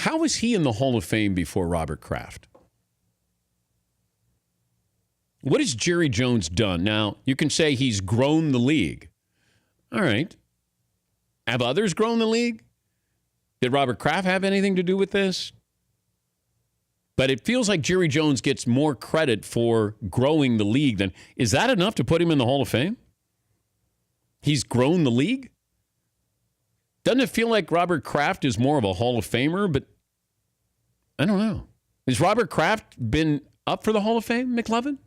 How was he in the Hall of Fame before Robert Kraft? What has Jerry Jones done? Now, you can say he's grown the league. All right. Have others grown the league? Did Robert Kraft have anything to do with this? But it feels like Jerry Jones gets more credit for growing the league than. Is that enough to put him in the Hall of Fame? He's grown the league? Doesn't it feel like Robert Kraft is more of a Hall of Famer? But I don't know. Has Robert Kraft been up for the Hall of Fame, McLovin?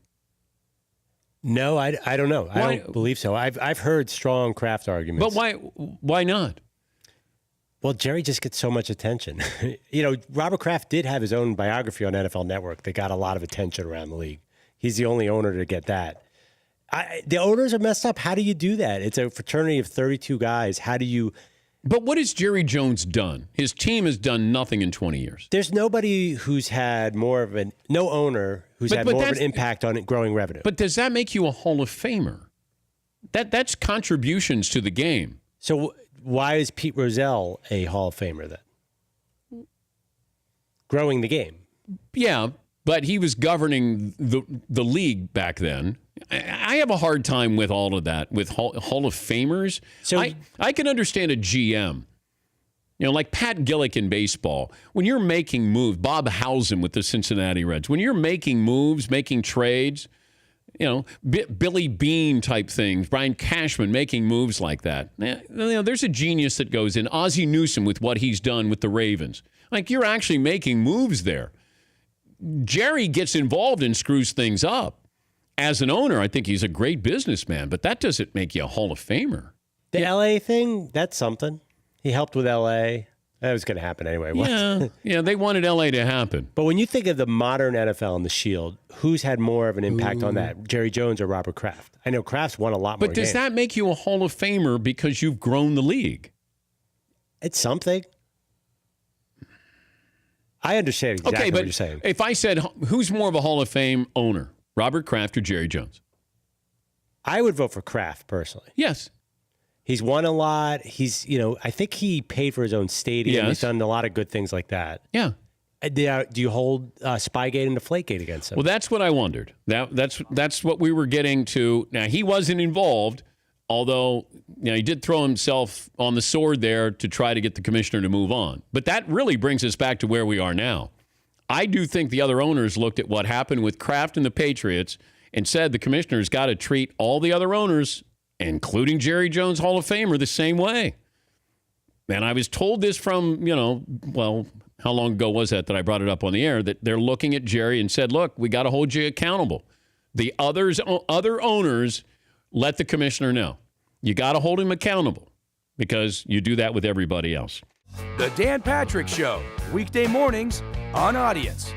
No, I don't know. I don't believe so. I've heard strong Kraft arguments. But why not? Well, Jerry just gets so much attention. Robert Kraft did have his own biography on NFL Network that got a lot of attention around the league. He's the only owner to get that. The owners are messed up. How do you do that? It's a fraternity of 32 guys. How do you... But what has Jerry Jones done? His team has done nothing in 20 years. There's nobody who's had more of no owner who's had more of an impact on it growing revenue. But does that make you a Hall of Famer? That's contributions to the game. So why is Pete Rozelle a Hall of Famer then? Growing the game. Yeah, but he was governing the league back then. I have a hard time with all of that, with Hall of Famers. So I can understand a GM, like Pat Gillick in baseball. When you're making moves, Bob Housen with the Cincinnati Reds, when you're making moves, making trades, Billy Beane type things, Brian Cashman making moves like that. There's a genius that goes in. Ozzie Newsome with what he's done with the Ravens. Like, you're actually making moves there. Jerry gets involved and screws things up. As an owner, I think he's a great businessman, but that doesn't make you a Hall of Famer. The L.A. thing, that's something. He helped with L.A. That was going to happen anyway. Yeah, they wanted L.A. to happen. But when you think of the modern NFL and the Shield, who's had more of an impact on that, Jerry Jones or Robert Kraft? I know Kraft's won a lot more But does that make you a Hall of Famer because you've grown the league? It's something. I understand exactly what you're saying. If I said, who's more of a Hall of Fame owner, Robert Kraft or Jerry Jones? I would vote for Kraft, personally. Yes. He's won a lot. He's, I think he paid for his own stadium. Yes. He's done a lot of good things like that. Yeah. Do you hold Spygate and Deflategate against him? Well, that's what I wondered. That's what we were getting to. Now, he wasn't involved, although he did throw himself on the sword there to try to get the commissioner to move on. But that really brings us back to where we are now. I do think the other owners looked at what happened with Kraft and the Patriots and said the commissioner's got to treat all the other owners, including Jerry Jones, Hall of Famer, the same way. And I was told this from, how long ago was that I brought it up on the air, that they're looking at Jerry and said, look, we got to hold you accountable. The other owners let the commissioner know. You got to hold him accountable because you do that with everybody else. The Dan Patrick Show, weekday mornings on Audience.